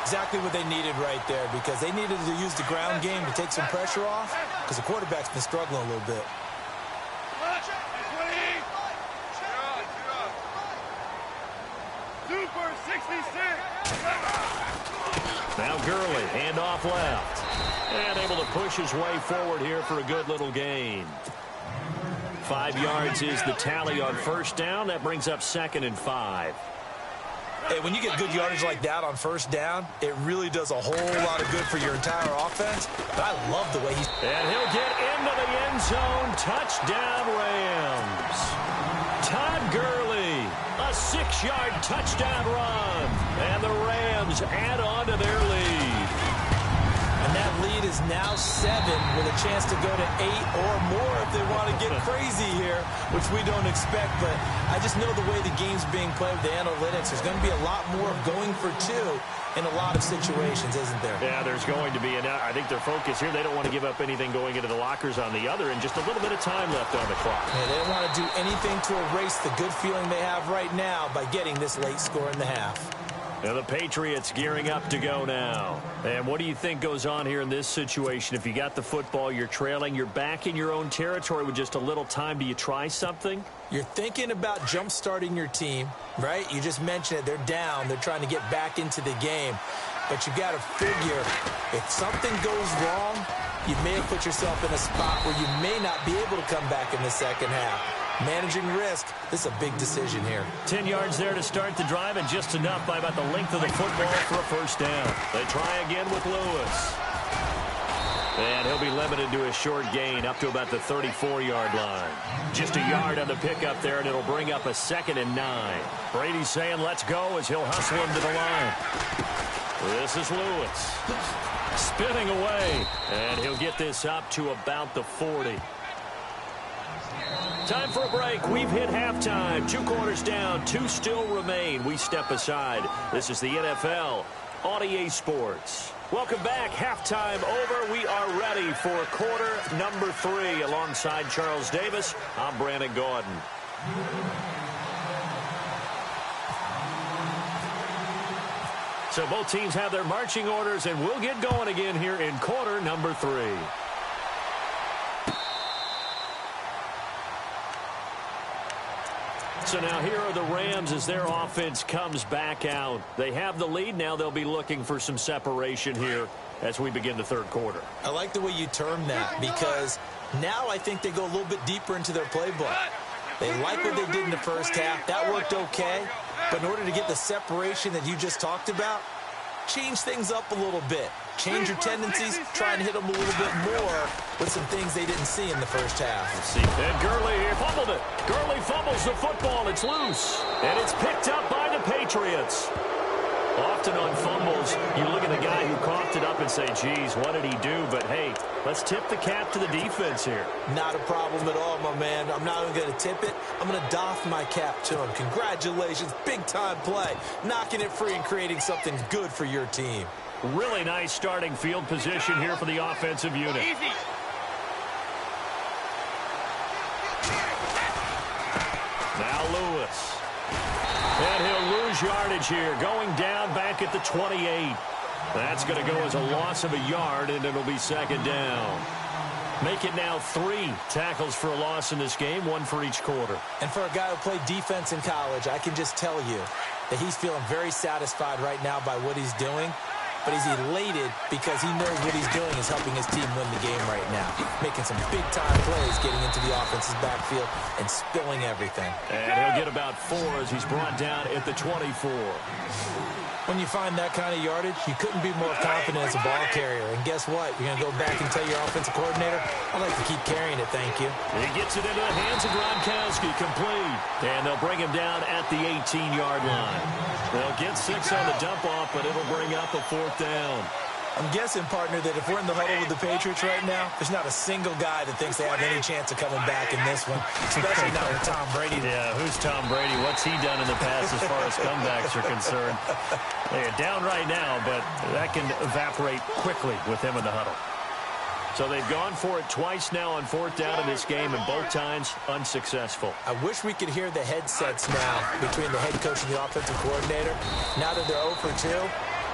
Exactly what they needed right there, because they needed to use the ground game to take some pressure off, because the quarterback's been struggling a little bit. Super 66. Now Gurley, handoff left. And able to push his way forward here for a good little gain. 5 yards is the tally on 1st down. That brings up 2nd and 5. Hey, when you get good yardage like that on 1st down, it really does a whole lot of good for your entire offense. But I love the way he's... And he'll get into the end zone. Touchdown, Rams. Todd Gurley, a 6-yard touchdown run. And the Rams add on to their lead. And that lead is now 7 with a chance to go to 8 or more if they want to get crazy here, which we don't expect. But I just know the way the game's being played with the analytics, there's going to be a lot more going for 2 in a lot of situations, isn't there? Yeah, there's going to be. And I think their focus here, they don't want to give up anything going into the lockers on the other, and just a little bit of time left on the clock. Yeah, they don't want to do anything to erase the good feeling they have right now by getting this late score in the half. Now the Patriots gearing up to go now. And what do you think goes on here in this situation? If you got the football, you're trailing, you're back in your own territory with just a little time. Do you try something? You're thinking about jump-starting your team, right? You just mentioned it. They're down. They're trying to get back into the game. But you got to figure, if something goes wrong, you may have put yourself in a spot where you may not be able to come back in the second half. Managing risk, this is a big decision here. 10 yards there to start the drive, and just enough by about the length of the football for a 1st down. They try again with Lewis. And he'll be limited to a short gain up to about the 34-yard line. Just a yard on the pickup there, and it'll bring up a 2nd and 9. Brady's saying let's go as he'll hustle him to the line. This is Lewis. Spinning away, and he'll get this up to about the 40. Time for a break. We've hit halftime. 2 quarters down. 2 still remain. We step aside. This is the NFL on EA Sports. Welcome back. Halftime over. We are ready for quarter number 3. Alongside Charles Davis, I'm Brandon Gordon. So both teams have their marching orders, and we'll get going again here in quarter number 3. So now here are the Rams as their offense comes back out. They have the lead. Now they'll be looking for some separation here as we begin the 3rd quarter. I like the way you term that, because now I think they go a little bit deeper into their playbook. They like what they did in the 1st half. That worked okay. But in order to get the separation that you just talked about, change things up a little bit. Change your tendencies, try and hit them a little bit more with some things they didn't see in the 1st half. And Gurley here fumbled it. Gurley fumbles the football. It's loose. And it's picked up by the Patriots. Often on fumbles, you look at the guy who coughed it up and say, geez, what did he do? But, hey, let's tip the cap to the defense here. Not a problem at all, my man. I'm not even going to tip it. I'm going to doff my cap to him. Congratulations. Big-time play. Knocking it free and creating something good for your team. Really nice starting field position here for the offensive unit. Easy. Now Lewis. And he'll lose yardage here, going down back at the 28. That's going to go as a loss of a yard, and it'll be 2nd down. Make it now 3 tackles for a loss in this game, 1 for each quarter. And for a guy who played defense in college, I can just tell you that he's feeling very satisfied right now by what he's doing. but he's elated because he knows what he's doing is helping his team win the game right now. Making some big-time plays, getting into the offense's backfield and spilling everything. And he'll get about 4 as he's brought down at the 24. When you find that kind of yardage, you couldn't be more confident as a ball carrier. And guess what? You're going to go back and tell your offensive coordinator, I'd like to keep carrying it, thank you. He gets it into the hands of Gronkowski, complete. And they'll bring him down at the 18-yard line. They'll get 6 on the dump-off, but it'll bring up a 4th down. I'm guessing, partner, that if we're in the huddle with the Patriots right now, there's not a single guy that thinks they have any chance of coming back in this one, especially not with Tom Brady. Yeah, who's Tom Brady? What's he done in the past as far as comebacks are concerned? They're down right now, but that can evaporate quickly with him in the huddle. So they've gone for it twice now on 4th down in this game, and both times unsuccessful. I wish we could hear the headsets now between the head coach and the offensive coordinator. Now that they're 0 for 2,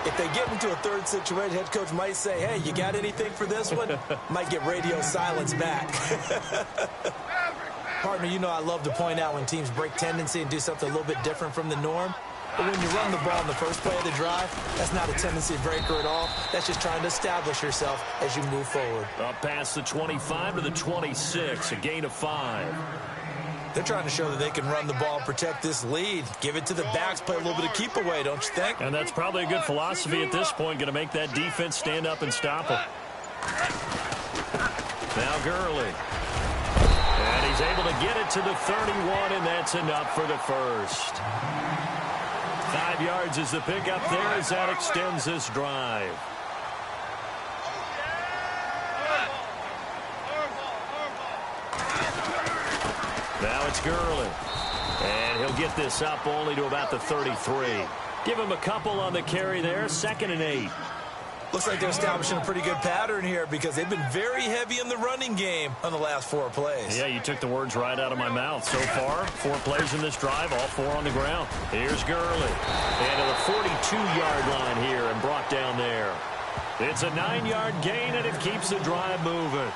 if they get into a third situation, head coach might say, hey, you got anything for this one? Might get radio silence back. Partner, you know I love to point out when teams break tendency and do something a little bit different from the norm. But when you run the ball in the first play of the drive, that's not a tendency breaker at all. That's just trying to establish yourself as you move forward. Up past the 25 to the 26, a gain of 5. They're trying to show that they can run the ball and protect this lead. Give it to the backs, play a little bit of keep away, don't you think? And that's probably a good philosophy at this point, going to make that defense stand up and stop them. Now Gurley. And he's able to get it to the 31, and that's enough for the first. 5 yards is the pickup there as that extends this drive. Now it's Gurley. And he'll get this up only to about the 33. Give him a couple on the carry there. 2nd and 8. Looks like they're establishing a pretty good pattern here because they've been very heavy in the running game on the last 4 plays. Yeah, you took the words right out of my mouth. So far, 4 plays in this drive, all 4 on the ground. Here's Gurley. And to the 42-yard line here and brought down there. It's a 9-yard gain, and it keeps the drive moving.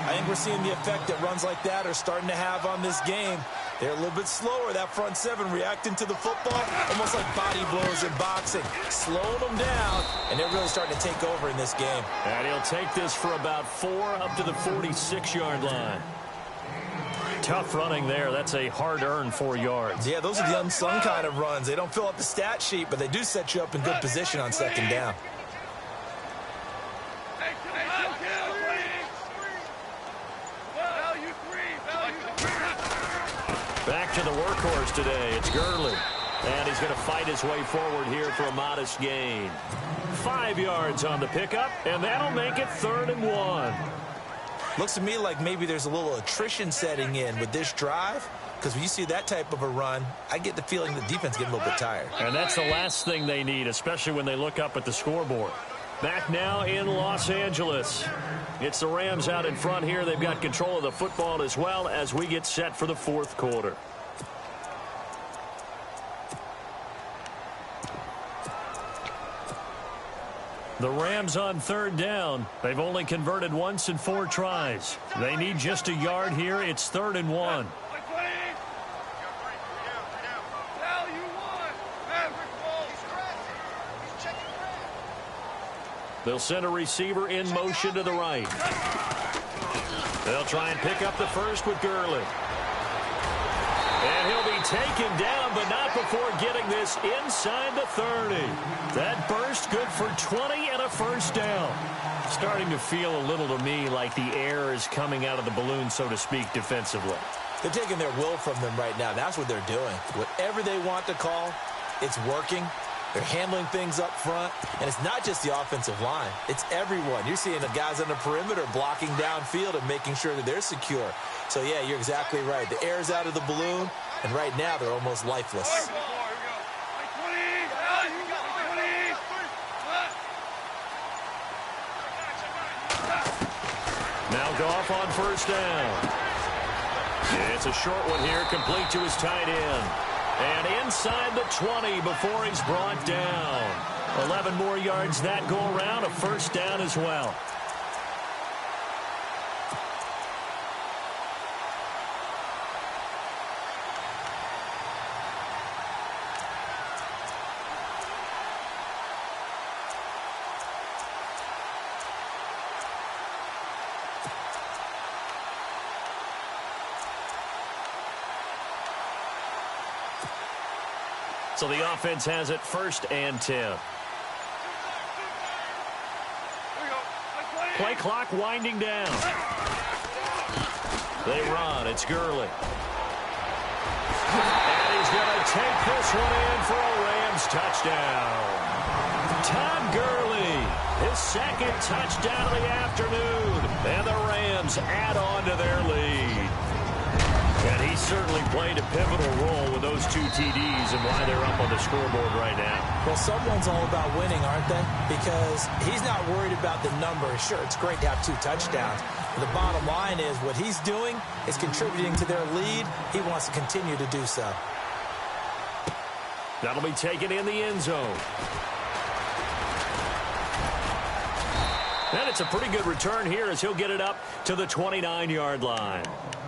I think we're seeing the effect that runs like that are starting to have on this game. They're a little bit slower, that front 7 reacting to the football, almost like body blows in boxing, slowing them down, and they're really starting to take over in this game. And he'll take this for about 4 up to the 46-yard line. Tough running there. That's a hard-earned 4 yards. Yeah, those are the unsung kind of runs. They don't fill up the stat sheet, but they do set you up in good position on 2nd down. Back to the workhorse today. It's Gurley. And he's going to fight his way forward here for a modest gain. 5 yards on the pickup, and that'll make it 3rd and 1. Looks to me like maybe there's a little attrition setting in with this drive, because when you see that type of a run, I get the feeling the defense getting a little bit tired. And that's the last thing they need, especially when they look up at the scoreboard. Back now in Los Angeles. It's the Rams out in front here. They've got control of the football as well as we get set for the 4th quarter. The Rams on 3rd down. They've only converted once in 4 tries. They need just a yard here. It's 3rd and 1. They'll send a receiver in motion to the right. They'll try and pick up the first with Gurley. And he'll be taken down, but not before getting this inside the 30. That burst good for 20 and a first down. Starting to feel a little to me like the air is coming out of the balloon, so to speak, defensively. They're taking their will from them right now. That's what they're doing. Whatever they want to call, it's working. They're handling things up front, and it's not just the offensive line. It's everyone. You're seeing the guys on the perimeter blocking downfield and making sure that they're secure. So, yeah, you're exactly right. The air's out of the balloon, and right now they're almost lifeless. Now Goff on first down. It's a short one here, complete to his tight end. And inside the 20 before he's brought down. 11 more yards that go around, a first down as well. So the offense has it 1st and 10. Play clock winding down. They run. It's Gurley. And he's going to take this one in for a Rams touchdown. Todd Gurley, his 2nd touchdown of the afternoon. And the Rams add on to their lead. And he certainly played a pivotal role with those 2 TDs and why they're up on the scoreboard right now. Well, someone's all about winning, aren't they? Because he's not worried about the number. Sure, it's great to have 2 touchdowns. But the bottom line is what he's doing is contributing to their lead. He wants to continue to do so. That'll be taken in the end zone. And it's a pretty good return here as he'll get it up to the 29-yard line.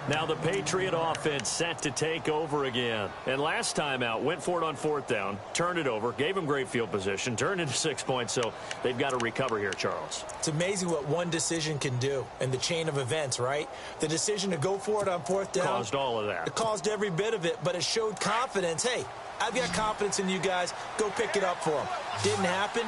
Now the Patriot offense set to take over again. And last time out, went for it on 4th down, turned it over, gave him great field position, turned into 6 points, so they've got to recover here, Charles. It's amazing what one decision can do in the chain of events, right? The decision to go for it on 4th down. Caused all of that. It caused every bit of it, but it showed confidence. Hey, I've got confidence in you guys. Go pick it up for them. Didn't happen.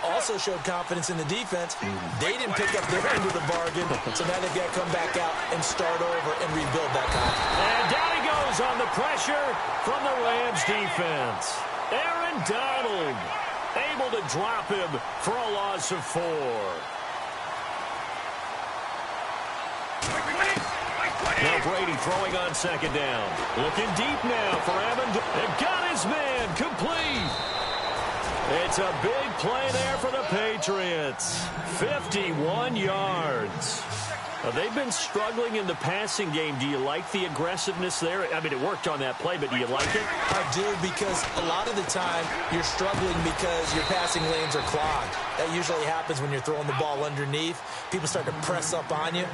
Also showed confidence in the defense. They didn't pick up their end of the bargain, so now they've got to come back out and start over and rebuild that confidence. And down he goes on the pressure from the Rams defense. Aaron Donald able to drop him for a loss of 4. Now Brady throwing on 2nd down. Looking deep now for Evans. And got his man complete. It's a big play there for the Patriots. 51 yards. They've been struggling in the passing game. Do you like the aggressiveness there? I mean, it worked on that play, but do you like it? I do, because a lot of the time you're struggling because your passing lanes are clogged. That usually happens when you're throwing the ball underneath. People start to press up on you.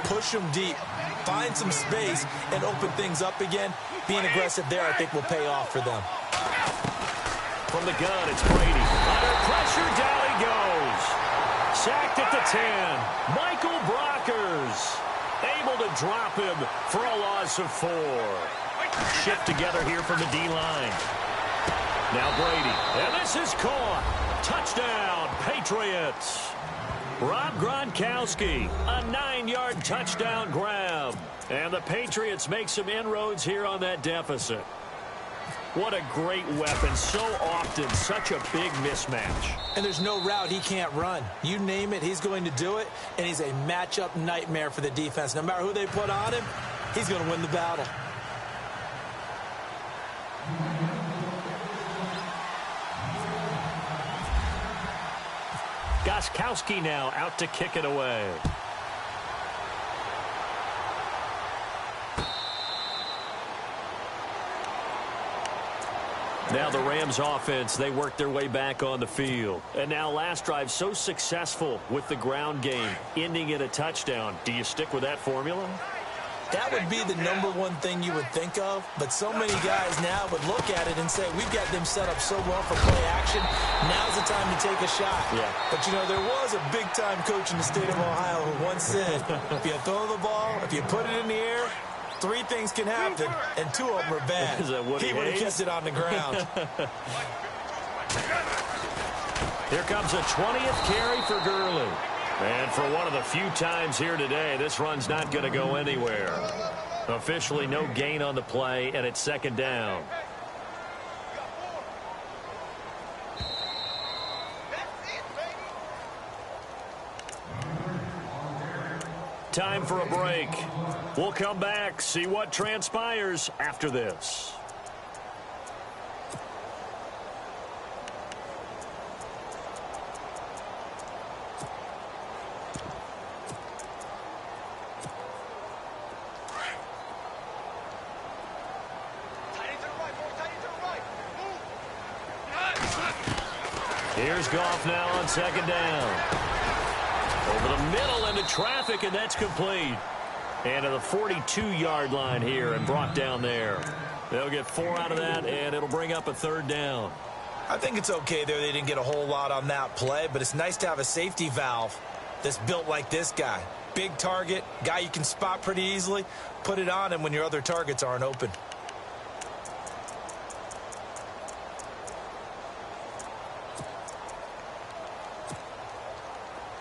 Push them deep. Find some space and open things up again. Being aggressive there, I think, will pay off for them. From the gun, it's Brady. Under pressure, down he goes. Sacked at the 10. Michael Brockers able to drop him for a loss of 4. Shift together here from the D-line. Now Brady. And this is caught. Touchdown, Patriots. Rob Gronkowski, a 9-yard touchdown grab. And the Patriots make some inroads here on that deficit. What a great weapon. So often, such a big mismatch. And there's no route he can't run. You name it, he's going to do it. And he's a matchup nightmare for the defense. No matter who they put on him, he's going to win the battle. Gronkowski now out to kick it away. Now the Rams offense, they work their way back on the field. And now last drive so successful with the ground game, ending in a touchdown. Do you stick with that formula? That would be the number one thing you would think of, but so many guys now would look at it and say, we've got them set up so well for play action, now's the time to take a shot. Yeah. But, you know, there was a big-time coach in the state of Ohio who once said, if you throw the ball, if you put it in the air, 3 things can happen, and 2 of them are bad. He would have kept it on the ground. Here comes a 20th carry for Gurley. And for one of the few times here today, this run's not going to go anywhere. Officially no gain on the play, and it's 2nd down. Time for a break. We'll come back, see what transpires after this. Here's Goff now on 2nd down. Over the middle into traffic, and that's complete. And to the 42-yard line here and brought down there. They'll get 4 out of that, and it'll bring up a 3rd down. I think it's okay there. They didn't get a whole lot on that play, but it's nice to have a safety valve that's built like this guy. Big target, guy you can spot pretty easily. Put it on him when your other targets aren't open.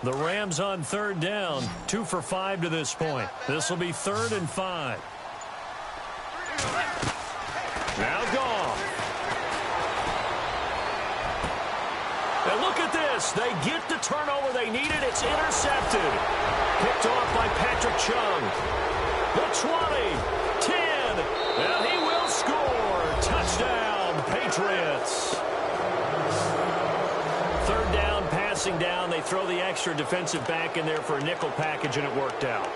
The Rams on third down, 2 for 5 to this point. This will be 3rd and 5. Now Goff. And look at this. They get the turnover they needed. It's intercepted. Picked off by Patrick Chung. The 20, 10, and he will score. Touchdown, Patriots. 3rd down, passing down. They throw the extra defensive back in there for a nickel package, and it worked out.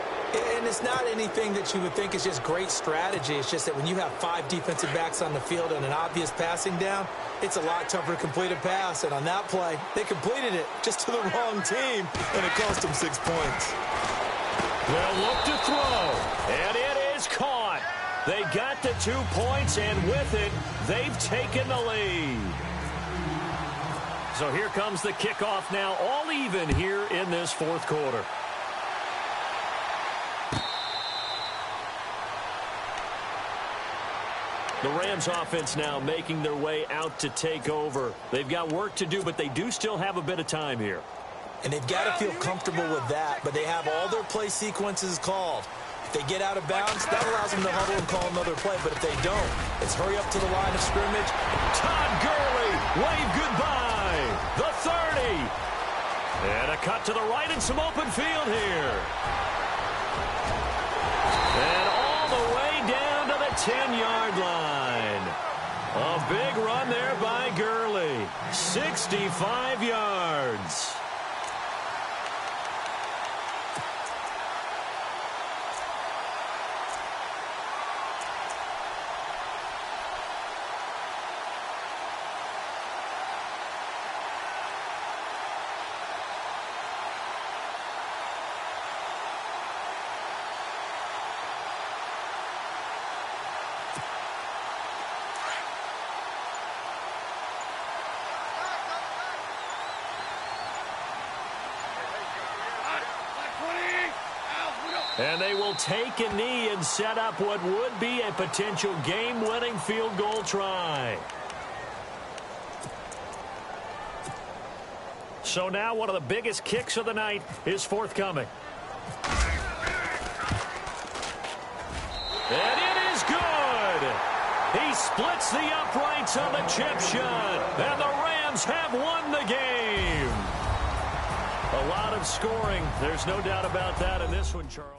And it's not anything that you would think is just great strategy. It's just that when you have 5 defensive backs on the field and an obvious passing down, it's a lot tougher to complete a pass. And on that play, they completed it just to the wrong team, and it cost them 6 points. They'll look to throw, and it is caught. They got the 2 points, and with it, they've taken the lead. So here comes the kickoff now, all even here in this 4th quarter. The Rams offense now making their way out to take over. They've got work to do, but they do still have a bit of time here. And they've got to feel comfortable with that, but they have all their play sequences called. If they get out of bounds, that allows them to huddle and call another play, but if they don't, it's hurry up to the line of scrimmage. Todd Gurley, wave goodbye. The 30. And a cut to the right and some open field here. And all the way down to the 10-yard line. A big run there by Gurley. 65 yards. And they will take a knee and set up what would be a potential game-winning field goal try. So now one of the biggest kicks of the night is forthcoming. And it is good. He splits the uprights on the chip shot. And the Rams have won the game. A lot of scoring. There's no doubt about that in this one, Charles.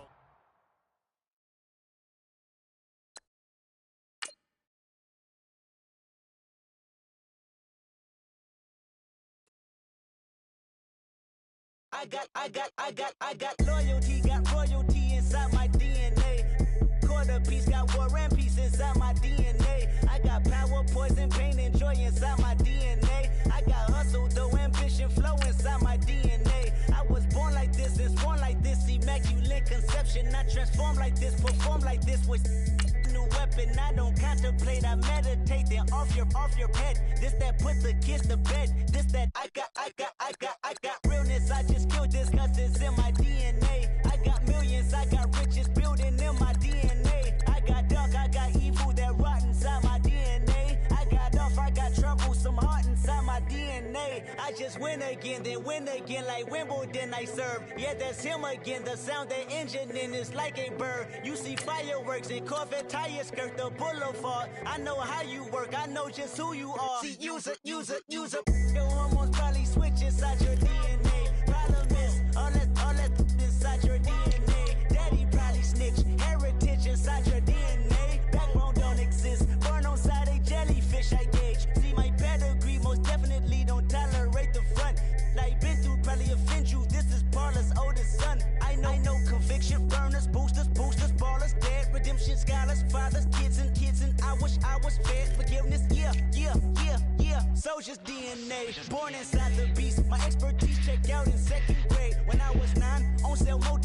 I got loyalty, got royalty inside my DNA. Quarter piece, got war and peace inside my DNA. I got power, poison, pain, and joy inside my DNA. I got hustle, though, ambition, flow inside my DNA. I was born like this and born like this, immaculate conception. I transform like this, perform like this with new weapon. I don't contemplate, I meditate, then off your head. This that put the kids to bed. This that I got realness. I just killed this cause it's in my DNA. I got millions, I got riches building in my DNA. I got dark, I got evil that rot inside my DNA. I got off, I got trouble, some heart inside my DNA. I just win again, then win again like Wimbledon I serve. Yeah, that's him again, the sound that engine in is like a bird. You see fireworks and Corvette tires skirt the boulevard. I know how you work, I know just who you are. See, use it. Your hormones probably switch inside your DNA. Problem is, all that inside your DNA. Daddy probably snitch, heritage inside your DNA. Backbone don't exist, born on side a jellyfish I gauge. See my pedigree, most definitely don't tolerate the front. Like been through, probably offend you, this is Paula's oldest son. I know conviction, burners, boosters, ballers, dead, redemption, scholars, fathers, kids and I wish I was fed forgiveness, yeah. Soldier's DNA, born inside the beast, my expertise checked out in 2nd grade. When I was 9, on sale, no